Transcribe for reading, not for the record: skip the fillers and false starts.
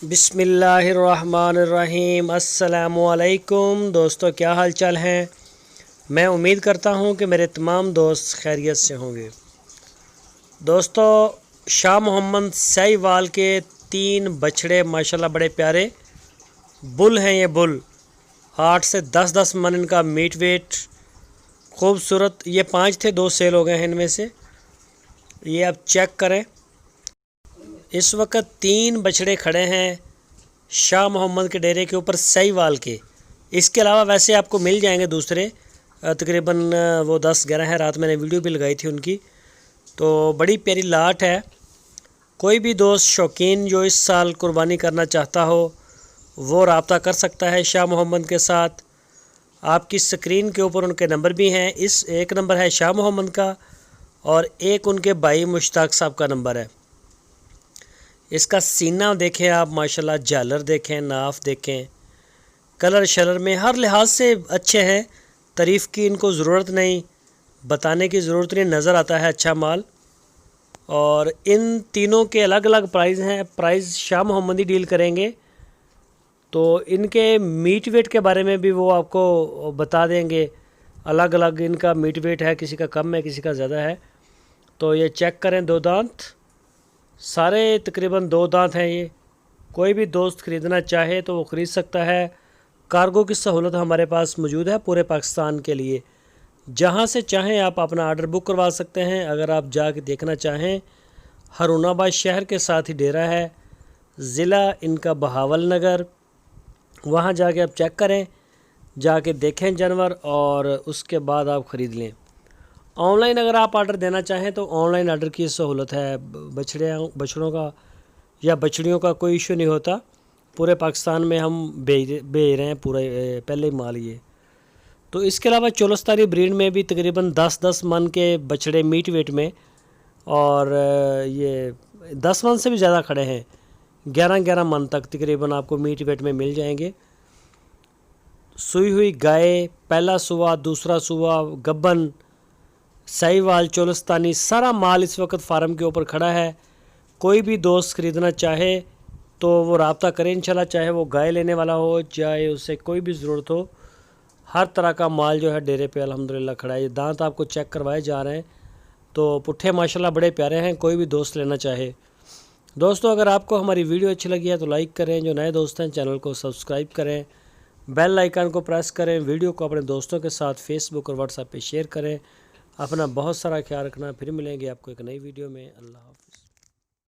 बिस्मिल्लाहिर्रहमानिर्रहीम। अस्सलामुअलैकुम दोस्तों, क्या हाल चाल हैं। मैं उम्मीद करता हूं कि मेरे तमाम दोस्त खैरियत से होंगे। दोस्तों, शाह मोहम्मद साहिवाल के 3 बछड़े माशाल्लाह बड़े प्यारे बुल हैं। ये बुल 8 से 10 मन इनका मीट वेट, खूबसूरत। ये 5 थे, 2 सेल हो गए हैं इनमें से। ये आप चेक करें। इस वक्त 3 बछड़े खड़े हैं शाह मोहम्मद के डेरे के ऊपर साहिवाल के। इसके अलावा वैसे आपको मिल जाएंगे दूसरे, तकरीबन वो 10-11 हैं। रात मैंने वीडियो भी लगाई थी उनकी। तो बड़ी प्यारी लाट है। कोई भी दोस्त शौकीन जो इस साल कुर्बानी करना चाहता हो वो रब्ता कर सकता है शाह मोहम्मद के साथ। आपकी स्क्रीन के ऊपर उनके नंबर भी हैं। इस एक नंबर है शाह मोहम्मद का और एक उनके भाई मुश्ताक साहब का नंबर है। इसका सीना देखें आप, माशाल्लाह झालर देखें, नाफ देखें, कलर शलर में हर लिहाज से अच्छे हैं। तारीफ़ की इनको ज़रूरत नहीं, बताने की ज़रूरत नहीं, नज़र आता है अच्छा माल। और इन तीनों के अलग अलग प्राइस हैं। प्राइस शाह मोहम्मद ही डील करेंगे, तो इनके मीट वेट के बारे में भी वो आपको बता देंगे। अलग अलग इनका मीट वेट है, किसी का कम है, किसी का ज़्यादा है। तो ये चेक करें, 2 दांत, सारे तकरीबन 2 दांत हैं। ये कोई भी दोस्त ख़रीदना चाहे तो वो ख़रीद सकता है। कार्गो की सहूलत हमारे पास मौजूद है पूरे पाकिस्तान के लिए। जहां से चाहें आप अपना आर्डर बुक करवा सकते हैं। अगर आप जाके देखना चाहें, हारूनाबाद शहर के साथ ही डेरा है, ज़िला इनका बहावल नगर। वहां जाके आप चेक करें, जाके देखें जानवर और उसके बाद आप ख़रीद लें। ऑनलाइन अगर आप आर्डर देना चाहें तो ऑनलाइन आर्डर की सहूलत है। बछड़ों का या बछड़ियों का कोई इशू नहीं होता। पूरे पाकिस्तान में हम भेज रहे हैं पूरे पहले ही माल ये। तो इसके अलावा चोलस्तानी ब्रीड में भी तकरीबन 10-10 मन के बछड़े मीट वेट में, और ये 10 मन से भी ज़्यादा खड़े हैं। 11-11 मन तक तकरीबन आपको मीट वेट में मिल जाएंगे। सुई हुई गाय, पहला सुआ, दूसरा सुआ, गब्बन, साहिवाल, चोलस्तानी, सारा माल इस वक्त फार्म के ऊपर खड़ा है। कोई भी दोस्त ख़रीदना चाहे तो वो रब्ता करें इंशाल्लाह। चाहे वो गाय लेने वाला हो, चाहे उसे कोई भी ज़रूरत हो, हर तरह का माल जो है डेरे पे अल्हम्दुलिल्लाह खड़ा है। ये दांत आपको चेक करवाए जा रहे हैं, तो पुट्ठे माशाल्लाह बड़े प्यारे हैं। कोई भी दोस्त लेना चाहे। दोस्तों, अगर आपको हमारी वीडियो अच्छी लगी है तो लाइक करें। जो नए दोस्त हैं चैनल को सब्सक्राइब करें, बेल आइकन को प्रेस करें। वीडियो को अपने दोस्तों के साथ फेसबुक और व्हाट्सएप पे शेयर करें। अपना बहुत सारा ख्याल रखना। फिर मिलेंगे आपको एक नई वीडियो में। अल्लाह हाफ़िज़।